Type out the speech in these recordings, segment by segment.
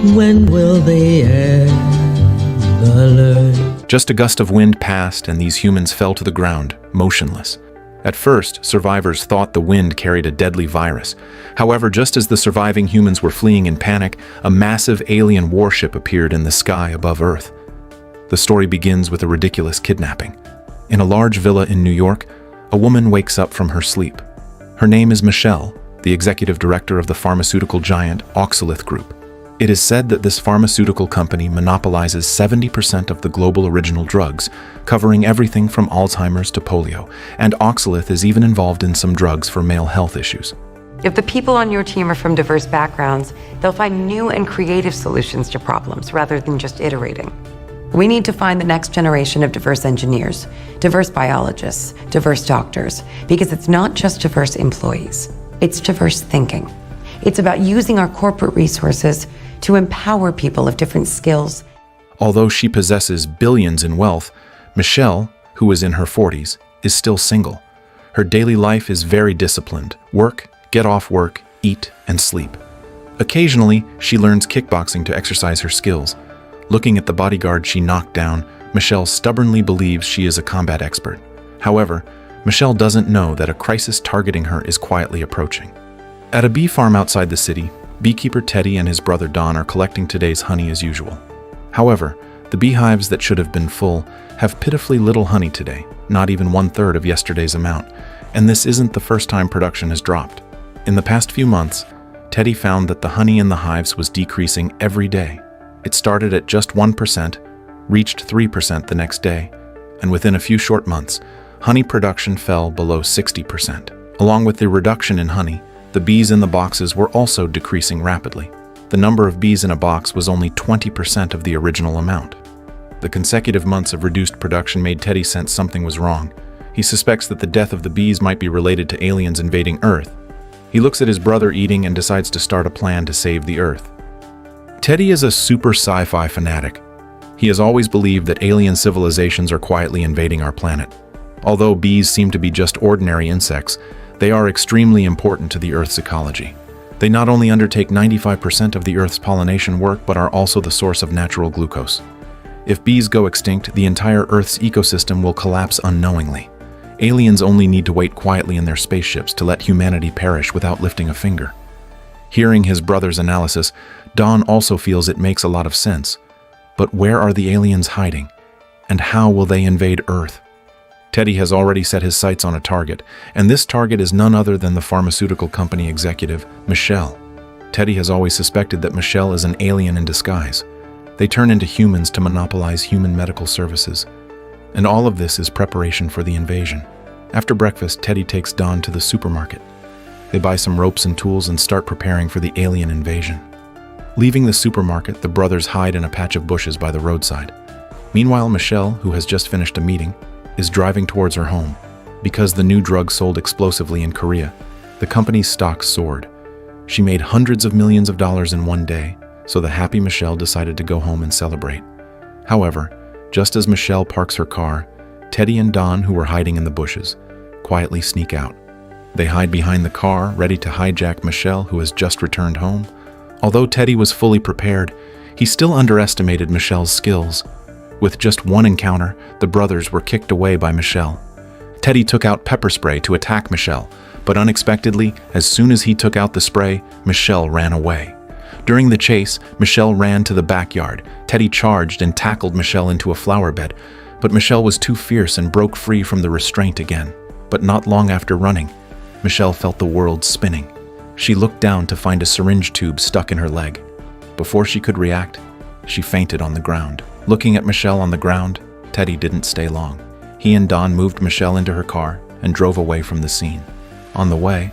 When will they end the lurch? Just a gust of wind passed and these humans fell to the ground, motionless. At first, survivors thought the wind carried a deadly virus. However, just as the surviving humans were fleeing in panic, a massive alien warship appeared in the sky above Earth. The story begins with a ridiculous kidnapping. In a large villa in New York, a woman wakes up from her sleep. Her name is Michelle, the executive director of the pharmaceutical giant Oxalith Group. It is said that this pharmaceutical company monopolizes 70% of the global original drugs, covering everything from Alzheimer's to polio, and Oxalith is even involved in some drugs for male health issues. If the people on your team are from diverse backgrounds, they'll find new and creative solutions to problems rather than just iterating. We need to find the next generation of diverse engineers, diverse biologists, diverse doctors, because it's not just diverse employees, it's diverse thinking. It's about using our corporate resources to empower people of different skills. Although she possesses billions in wealth, Michelle, who is in her 40s, is still single. Her daily life is very disciplined: work, get off work, eat, and sleep. Occasionally, she learns kickboxing to exercise her skills. Looking at the bodyguard she knocked down, Michelle stubbornly believes she is a combat expert. However, Michelle doesn't know that a crisis targeting her is quietly approaching. At a bee farm outside the city, beekeeper Teddy and his brother Don are collecting today's honey as usual. However, the beehives that should have been full have pitifully little honey today, not even 1/3 of yesterday's amount, and this isn't the first time production has dropped. In the past few months, Teddy found that the honey in the hives was decreasing every day. It started at just 1%, reached 3% the next day, and within a few short months, honey production fell below 60%. Along with the reduction in honey, the bees in the boxes were also decreasing rapidly. The number of bees in a box was only 20% of the original amount. The consecutive months of reduced production made Teddy sense something was wrong. He suspects that the death of the bees might be related to aliens invading Earth. He looks at his brother eating and decides to start a plan to save the Earth. Teddy is a super sci-fi fanatic. He has always believed that alien civilizations are quietly invading our planet. Although bees seem to be just ordinary insects, they are extremely important to the Earth's ecology. They not only undertake 95% of the Earth's pollination work, but are also the source of natural glucose. If bees go extinct, the entire Earth's ecosystem will collapse unknowingly. Aliens only need to wait quietly in their spaceships to let humanity perish without lifting a finger. Hearing his brother's analysis, Don also feels it makes a lot of sense. But where are the aliens hiding? And how will they invade Earth? Teddy has already set his sights on a target, and this target is none other than the pharmaceutical company executive, Michelle. Teddy has always suspected that Michelle is an alien in disguise. They turn into humans to monopolize human medical services. And all of this is preparation for the invasion. After breakfast, Teddy takes Don to the supermarket. They buy some ropes and tools and start preparing for the alien invasion. Leaving the supermarket, the brothers hide in a patch of bushes by the roadside. Meanwhile, Michelle, who has just finished a meeting, is driving towards her home. Because the new drug sold explosively in Korea, the company's stock soared. She made hundreds of millions of dollars in one day, so the happy Michelle decided to go home and celebrate. However, just as Michelle parks her car, Teddy and Don, who were hiding in the bushes, quietly sneak out. They hide behind the car, ready to hijack Michelle, who has just returned home. Although Teddy was fully prepared, he still underestimated Michelle's skills. With just one encounter, the brothers were kicked away by Michelle. Teddy took out pepper spray to attack Michelle, but unexpectedly, as soon as he took out the spray, Michelle ran away. During the chase, Michelle ran to the backyard. Teddy charged and tackled Michelle into a flower bed, but Michelle was too fierce and broke free from the restraint again. But not long after running, Michelle felt the world spinning. She looked down to find a syringe tube stuck in her leg. Before she could react, she fainted on the ground. Looking at Michelle on the ground, Teddy didn't stay long. He and Don moved Michelle into her car and drove away from the scene. On the way,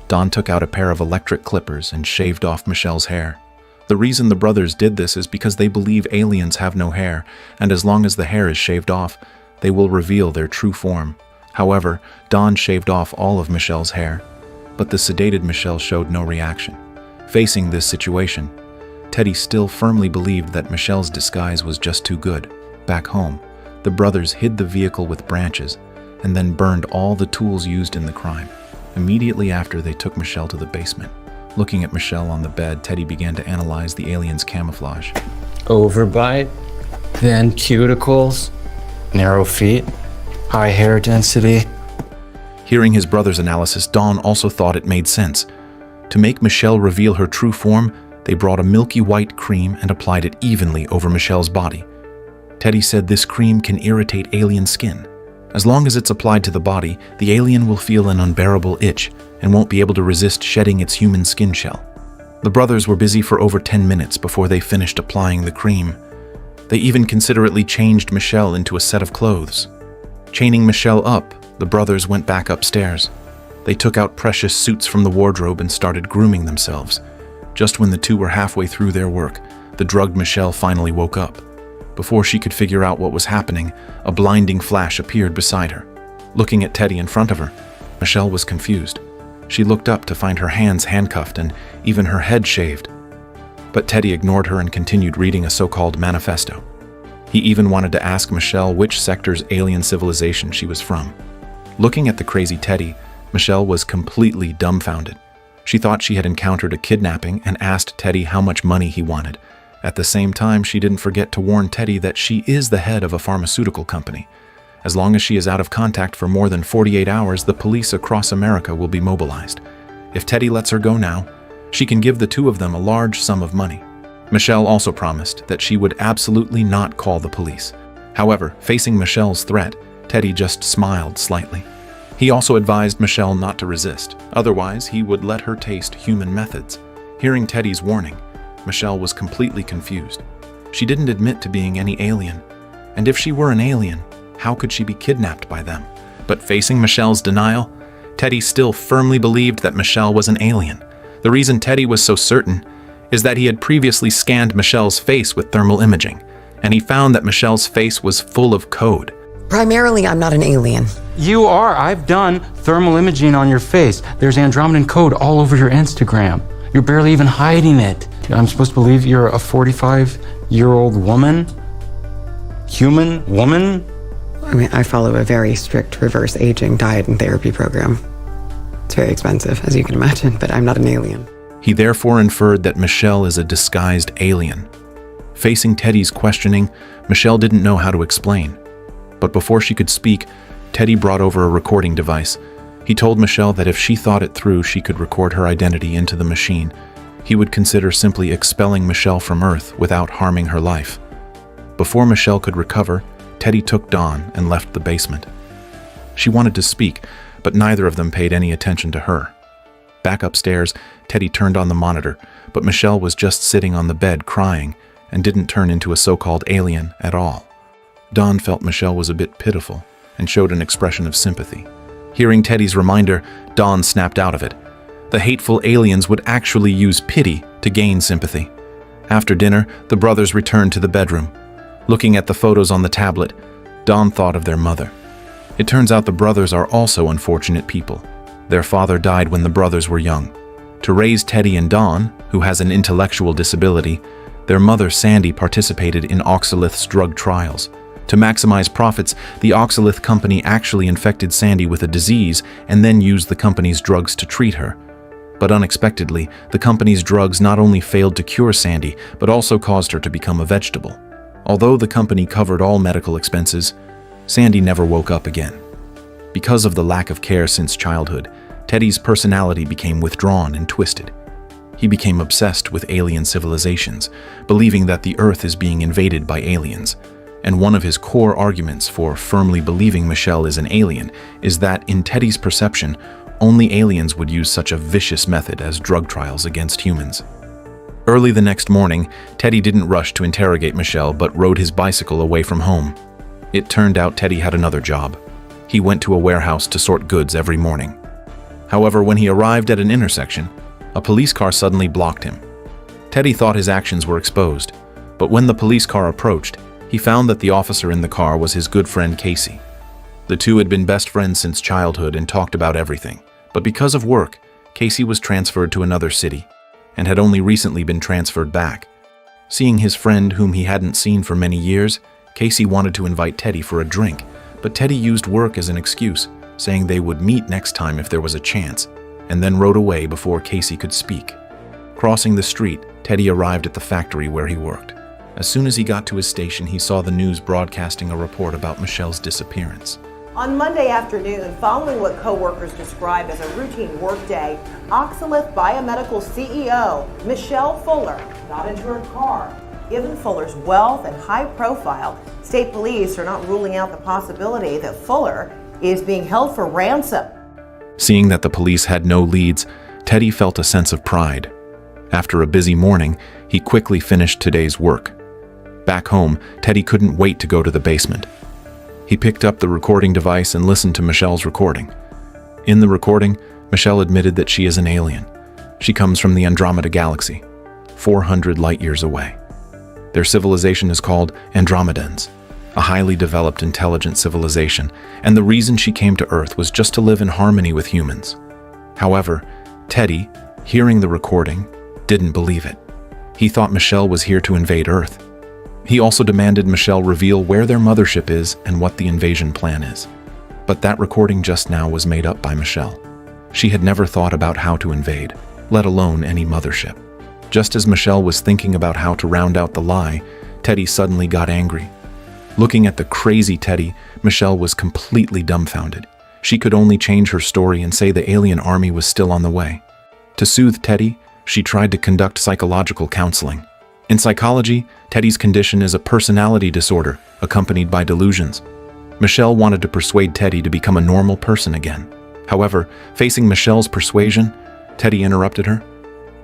Don took out a pair of electric clippers and shaved off Michelle's hair. The reason the brothers did this is because they believe aliens have no hair, and as long as the hair is shaved off, they will reveal their true form. However, Don shaved off all of Michelle's hair, but the sedated Michelle showed no reaction. Facing this situation, Teddy still firmly believed that Michelle's disguise was just too good. Back home, the brothers hid the vehicle with branches and then burned all the tools used in the crime. Immediately after, they took Michelle to the basement. Looking at Michelle on the bed, Teddy began to analyze the alien's camouflage. Overbite, then cuticles, narrow feet, high hair density. Hearing his brother's analysis, Dawn also thought it made sense. To make Michelle reveal her true form, they brought a milky white cream and applied it evenly over Michelle's body. Teddy said this cream can irritate alien skin. As long as it's applied to the body, the alien will feel an unbearable itch and won't be able to resist shedding its human skin shell. The brothers were busy for over 10 minutes before they finished applying the cream. They even considerately changed Michelle into a set of clothes. Chaining Michelle up, the brothers went back upstairs. They took out precious suits from the wardrobe and started grooming themselves. Just when the two were halfway through their work, the drugged Michelle finally woke up. Before she could figure out what was happening, a blinding flash appeared beside her. Looking at Teddy in front of her, Michelle was confused. She looked up to find her hands handcuffed and even her head shaved. But Teddy ignored her and continued reading a so-called manifesto. He even wanted to ask Michelle which sector's alien civilization she was from. Looking at the crazy Teddy, Michelle was completely dumbfounded. She thought she had encountered a kidnapping and asked Teddy how much money he wanted. At the same time, she didn't forget to warn Teddy that she is the head of a pharmaceutical company. As long as she is out of contact for more than 48 hours, the police across America will be mobilized. If Teddy lets her go now, she can give the two of them a large sum of money. Michelle also promised that she would absolutely not call the police. However, facing Michelle's threat, Teddy just smiled slightly. He also advised Michelle not to resist, otherwise he would let her taste human methods. Hearing Teddy's warning, Michelle was completely confused. She didn't admit to being any alien. And if she were an alien, how could she be kidnapped by them? But facing Michelle's denial, Teddy still firmly believed that Michelle was an alien. The reason Teddy was so certain is that he had previously scanned Michelle's face with thermal imaging, and he found that Michelle's face was full of code. Primarily, I'm not an alien. You are. I've done thermal imaging on your face. There's Andromedan code all over your Instagram. You're barely even hiding it. I'm supposed to believe you're a 45-year-old woman? Human woman? I mean, I follow a very strict reverse aging diet and therapy program. It's very expensive, as you can imagine, but I'm not an alien. He therefore inferred that Michelle is a disguised alien. Facing Teddy's questioning, Michelle didn't know how to explain. But before she could speak, Teddy brought over a recording device. He told Michelle that if she thought it through, she could record her identity into the machine. He would consider simply expelling Michelle from Earth without harming her life. Before Michelle could recover, Teddy took Dawn and left the basement. She wanted to speak, but neither of them paid any attention to her. Back upstairs, Teddy turned on the monitor, but Michelle was just sitting on the bed crying and didn't turn into a so-called alien at all. Dawn felt Michelle was a bit pitiful and showed an expression of sympathy. Hearing Teddy's reminder, Dawn snapped out of it. The hateful aliens would actually use pity to gain sympathy. After dinner, the brothers returned to the bedroom. Looking at the photos on the tablet, Dawn thought of their mother. It turns out the brothers are also unfortunate people. Their father died when the brothers were young. To raise Teddy and Dawn, who has an intellectual disability, their mother Sandy participated in Oxalith's drug trials. To maximize profits, the Oxalith company actually infected Sandy with a disease and then used the company's drugs to treat her. But unexpectedly, the company's drugs not only failed to cure Sandy, but also caused her to become a vegetable. Although the company covered all medical expenses, Sandy never woke up again. Because of the lack of care since childhood, Teddy's personality became withdrawn and twisted. He became obsessed with alien civilizations, believing that the Earth is being invaded by aliens. And one of his core arguments for firmly believing Michelle is an alien is that, in Teddy's perception, only aliens would use such a vicious method as drug trials against humans. Early the next morning, Teddy didn't rush to interrogate Michelle but rode his bicycle away from home. It turned out Teddy had another job. He went to a warehouse to sort goods every morning. However, when he arrived at an intersection, a police car suddenly blocked him. Teddy thought his actions were exposed, but when the police car approached, he found that the officer in the car was his good friend Casey. The two had been best friends since childhood and talked about everything. But because of work, Casey was transferred to another city and had only recently been transferred back. Seeing his friend, whom he hadn't seen for many years, Casey wanted to invite Teddy for a drink, but Teddy used work as an excuse, saying they would meet next time if there was a chance, and then rode away before Casey could speak. Crossing the street, Teddy arrived at the factory where he worked. As soon as he got to his station, he saw the news broadcasting a report about Michelle's disappearance. On Monday afternoon, following what co-workers describe as a routine workday, Oxalith Biomedical CEO Michelle Fuller got into her car. Given Fuller's wealth and high profile, state police are not ruling out the possibility that Fuller is being held for ransom. Seeing that the police had no leads, Teddy felt a sense of pride. After a busy morning, he quickly finished today's work. Back home, Teddy couldn't wait to go to the basement. He picked up the recording device and listened to Michelle's recording. In the recording, Michelle admitted that she is an alien. She comes from the Andromeda Galaxy, 400 light-years away. Their civilization is called Andromedans, a highly developed, intelligent civilization, and the reason she came to Earth was just to live in harmony with humans. However, Teddy, hearing the recording, didn't believe it. He thought Michelle was here to invade Earth. He also demanded Michelle reveal where their mothership is and what the invasion plan is. But that recording just now was made up by Michelle. She had never thought about how to invade, let alone any mothership. Just as Michelle was thinking about how to round out the lie, Teddy suddenly got angry. Looking at the crazy Teddy, Michelle was completely dumbfounded. She could only change her story and say the alien army was still on the way. To soothe Teddy, she tried to conduct psychological counseling. In psychology, Teddy's condition is a personality disorder accompanied by delusions. Michelle wanted to persuade Teddy to become a normal person again. However, facing Michelle's persuasion, Teddy interrupted her.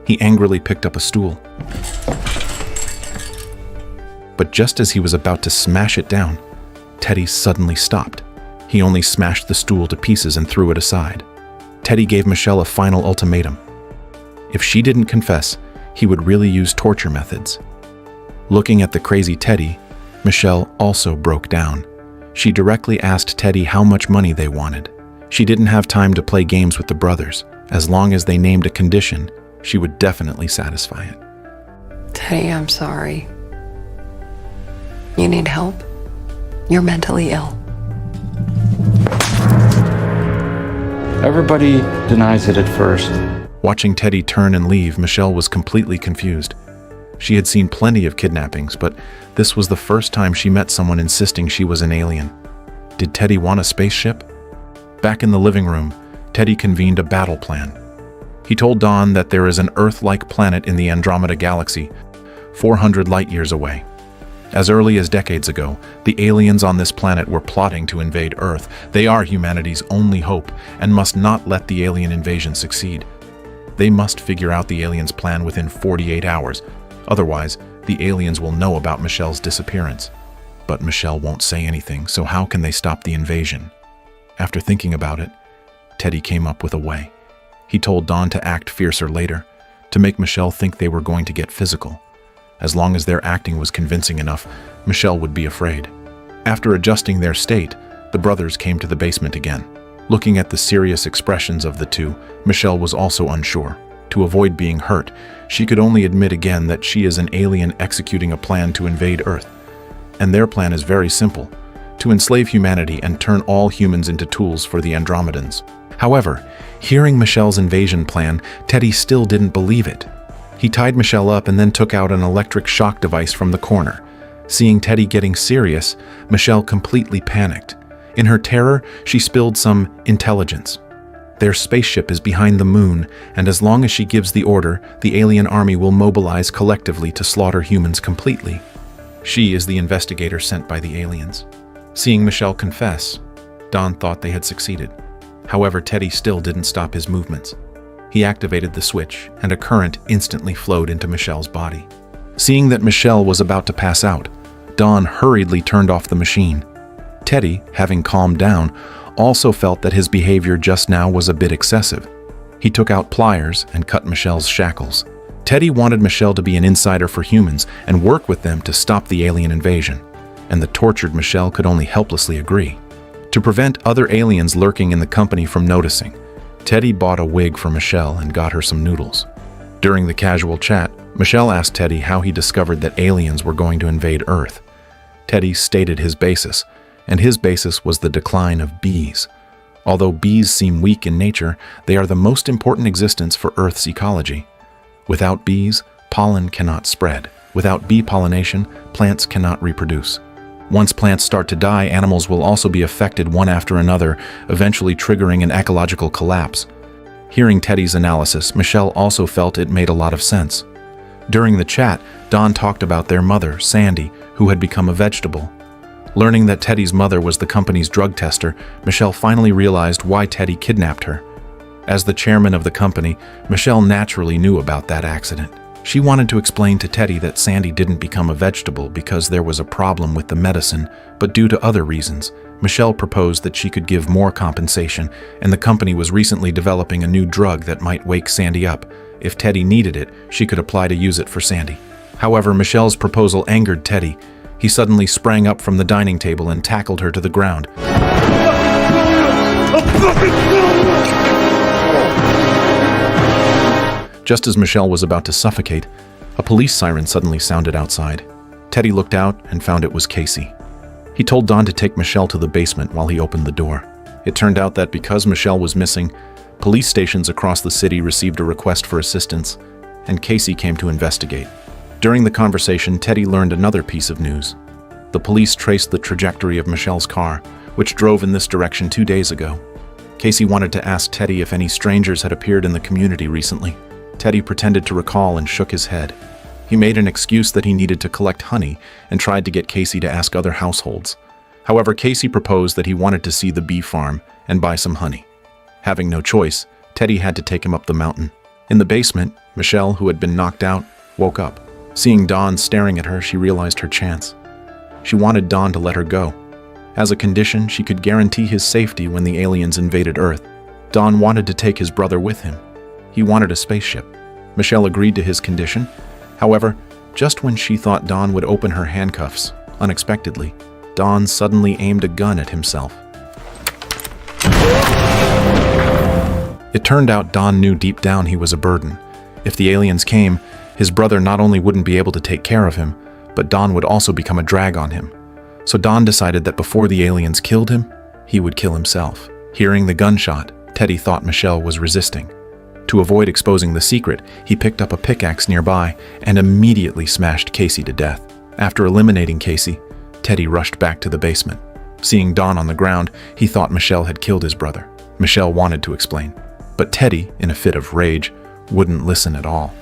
He angrily picked up a stool. But just as he was about to smash it down, Teddy suddenly stopped. He only smashed the stool to pieces and threw it aside. Teddy gave Michelle a final ultimatum. If she didn't confess, he would really use torture methods. Looking at the crazy Teddy, Michelle also broke down. She directly asked Teddy how much money they wanted. She didn't have time to play games with the brothers. As long as they named a condition, she would definitely satisfy it. Teddy, I'm sorry. You need help? You're mentally ill. Everybody denies it at first. Watching Teddy turn and leave, Michelle was completely confused. She had seen plenty of kidnappings, but this was the first time she met someone insisting she was an alien. Did Teddy want a spaceship? Back in the living room, Teddy convened a battle plan. He told Dawn that there is an Earth-like planet in the Andromeda Galaxy, 400 light-years away. As early as decades ago, the aliens on this planet were plotting to invade Earth. They are humanity's only hope and must not let the alien invasion succeed. They must figure out the aliens' plan within 48 hours. Otherwise, the aliens will know about Michelle's disappearance. But Michelle won't say anything, so how can they stop the invasion? After thinking about it, Teddy came up with a way. He told Dawn to act fiercer later, to make Michelle think they were going to get physical. As long as their acting was convincing enough, Michelle would be afraid. After adjusting their state, the brothers came to the basement again. Looking at the serious expressions of the two, Michelle was also unsure. To avoid being hurt, she could only admit again that she is an alien executing a plan to invade Earth. And their plan is very simple, to enslave humanity and turn all humans into tools for the Andromedans. However, hearing Michelle's invasion plan, Teddy still didn't believe it. He tied Michelle up and then took out an electric shock device from the corner. Seeing Teddy getting serious, Michelle completely panicked. In her terror, she spilled some intelligence. Their spaceship is behind the moon, and as long as she gives the order, the alien army will mobilize collectively to slaughter humans completely. She is the investigator sent by the aliens. Seeing Michelle confess, Dawn thought they had succeeded. However, Teddy still didn't stop his movements. He activated the switch, and a current instantly flowed into Michelle's body. Seeing that Michelle was about to pass out, Dawn hurriedly turned off the machine. Teddy, having calmed down, also felt that his behavior just now was a bit excessive. He took out pliers and cut Michelle's shackles. Teddy wanted Michelle to be an insider for humans and work with them to stop the alien invasion, and the tortured Michelle could only helplessly agree. To prevent other aliens lurking in the company from noticing, Teddy bought a wig for Michelle and got her some noodles. During the casual chat, Michelle asked Teddy how he discovered that aliens were going to invade Earth. Teddy stated his basis, and his basis was the decline of bees. Although bees seem weak in nature, they are the most important existence for Earth's ecology. Without bees, pollen cannot spread. Without bee pollination, plants cannot reproduce. Once plants start to die, animals will also be affected one after another, eventually triggering an ecological collapse. Hearing Teddy's analysis, Michelle also felt it made a lot of sense. During the chat, Don talked about their mother, Sandy, who had become a vegetable. Learning that Teddy's mother was the company's drug tester, Michelle finally realized why Teddy kidnapped her. As the chairman of the company, Michelle naturally knew about that accident. She wanted to explain to Teddy that Sandy didn't become a vegetable because there was a problem with the medicine, but due to other reasons. Michelle proposed that she could give more compensation, and the company was recently developing a new drug that might wake Sandy up. If Teddy needed it, she could apply to use it for Sandy. However, Michelle's proposal angered Teddy. He suddenly sprang up from the dining table and tackled her to the ground. Just as Michelle was about to suffocate, a police siren suddenly sounded outside. Teddy looked out and found it was Casey. He told Don to take Michelle to the basement while he opened the door. It turned out that because Michelle was missing, police stations across the city received a request for assistance, and Casey came to investigate. During the conversation, Teddy learned another piece of news. The police traced the trajectory of Michelle's car, which drove in this direction 2 days ago. Casey wanted to ask Teddy if any strangers had appeared in the community recently. Teddy pretended to recall and shook his head. He made an excuse that he needed to collect honey and tried to get Casey to ask other households. However, Casey proposed that he wanted to see the bee farm and buy some honey. Having no choice, Teddy had to take him up the mountain. In the basement, Michelle, who had been knocked out, woke up. Seeing Don staring at her, she realized her chance. She wanted Don to let her go. As a condition, she could guarantee his safety when the aliens invaded Earth. Don wanted to take his brother with him. He wanted a spaceship. Michelle agreed to his condition. However, just when she thought Don would open her handcuffs, unexpectedly, Don suddenly aimed a gun at himself. It turned out Don knew deep down he was a burden. If the aliens came, his brother not only wouldn't be able to take care of him, but Don would also become a drag on him. So Don decided that before the aliens killed him, he would kill himself. Hearing the gunshot, Teddy thought Michelle was resisting. To avoid exposing the secret, he picked up a pickaxe nearby and immediately smashed Casey to death. After eliminating Casey, Teddy rushed back to the basement. Seeing Don on the ground, he thought Michelle had killed his brother. Michelle wanted to explain, but Teddy, in a fit of rage, wouldn't listen at all.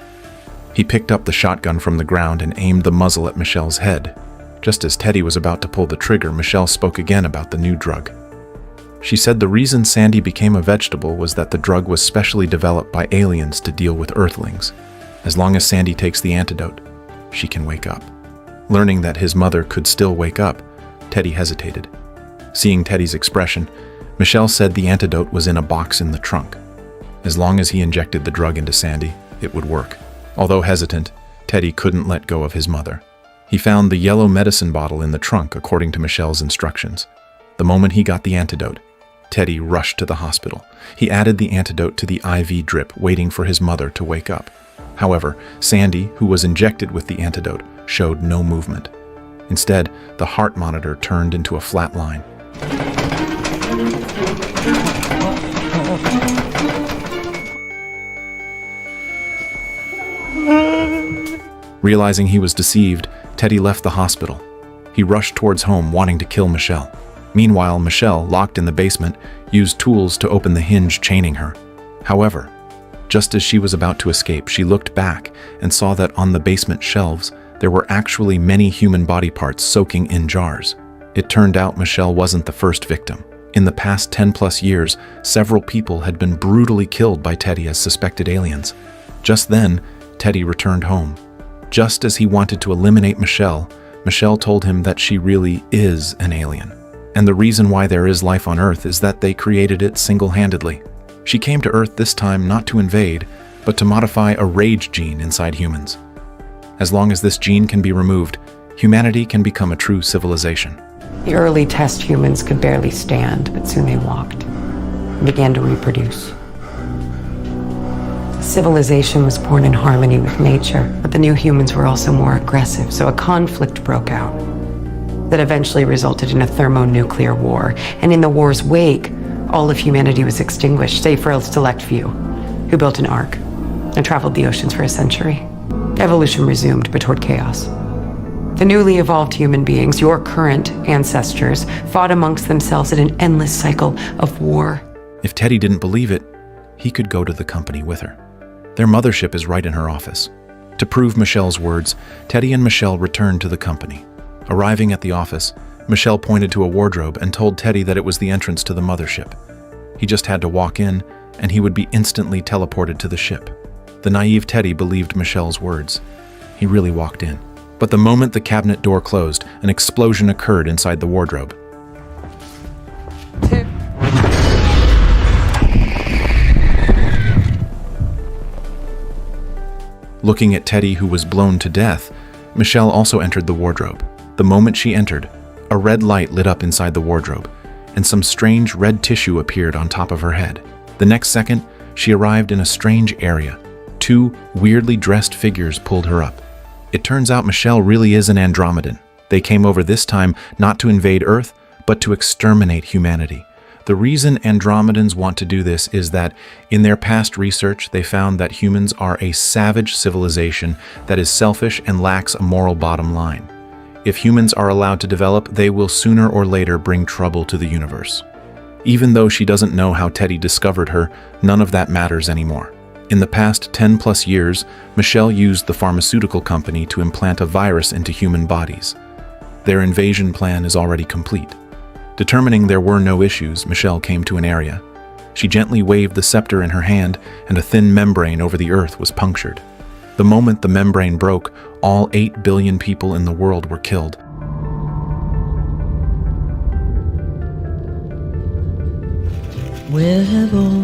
He picked up the shotgun from the ground and aimed the muzzle at Michelle's head. Just as Teddy was about to pull the trigger, Michelle spoke again about the new drug. She said the reason Sandy became a vegetable was that the drug was specially developed by aliens to deal with Earthlings. As long as Sandy takes the antidote, she can wake up. Learning that his mother could still wake up, Teddy hesitated. Seeing Teddy's expression, Michelle said the antidote was in a box in the trunk. As long as he injected the drug into Sandy, it would work. Although hesitant, Teddy couldn't let go of his mother. He found the yellow medicine bottle in the trunk according to Michelle's instructions. The moment he got the antidote, Teddy rushed to the hospital. He added the antidote to the IV drip, waiting for his mother to wake up. However, Sandy, who was injected with the antidote, showed no movement. Instead, the heart monitor turned into a flat line. Realizing he was deceived, Teddy left the hospital. He rushed towards home, wanting to kill Michelle. Meanwhile, Michelle, locked in the basement, used tools to open the hinge chaining her. However, just as she was about to escape, she looked back and saw that on the basement shelves, there were actually many human body parts soaking in jars. It turned out Michelle wasn't the first victim. In the past 10+ years, several people had been brutally killed by Teddy as suspected aliens. Just then, Teddy returned home. Just as he wanted to eliminate Michelle, Michelle told him that she really is an alien. And the reason why there is life on Earth is that they created it single-handedly. She came to Earth this time not to invade, but to modify a rage gene inside humans. As long as this gene can be removed, humanity can become a true civilization. The early test humans could barely stand, but soon they walked and began to reproduce. Civilization was born in harmony with nature, but the new humans were also more aggressive, so a conflict broke out that eventually resulted in a thermonuclear war. And in the war's wake, all of humanity was extinguished, save for a select few who built an ark and traveled the oceans for a century. Evolution resumed, but toward chaos. The newly evolved human beings, your current ancestors, fought amongst themselves in an endless cycle of war. If Teddy didn't believe it, he could go to the company with her. Their mothership is right in her office. To prove Michelle's words, Teddy and Michelle returned to the company. Arriving at the office, Michelle pointed to a wardrobe and told Teddy that it was the entrance to the mothership. He just had to walk in, and he would be instantly teleported to the ship. The naive Teddy believed Michelle's words. He really walked in. But the moment the cabinet door closed, an explosion occurred inside the wardrobe. Looking at Teddy, who was blown to death, Michelle also entered the wardrobe. The moment she entered, a red light lit up inside the wardrobe, and some strange red tissue appeared on top of her head. The next second, she arrived in a strange area. Two weirdly dressed figures pulled her up. It turns out Michelle really is an Andromedan. They came over this time not to invade Earth, but to exterminate humanity. The reason Andromedans want to do this is that in their past research, they found that humans are a savage civilization that is selfish and lacks a moral bottom line. If humans are allowed to develop, they will sooner or later bring trouble to the universe. Even though she doesn't know how Teddy discovered her, none of that matters anymore. In the past 10+ years, Michelle used the pharmaceutical company to implant a virus into human bodies. Their invasion plan is already complete. Determining there were no issues, Michelle came to an area. She gently waved the scepter in her hand, and a thin membrane over the Earth was punctured. The moment the membrane broke, all 8 billion people in the world were killed. Where have all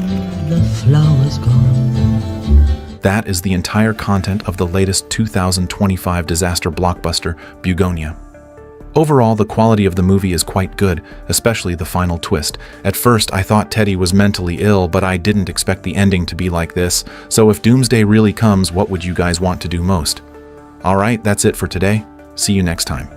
the flowers gone? That is the entire content of the latest 2025 disaster blockbuster, Bugonia. Overall, the quality of the movie is quite good, especially the final twist. At first, I thought Teddy was mentally ill, but I didn't expect the ending to be like this. So if Doomsday really comes, what would you guys want to do most? Alright, that's it for today. See you next time.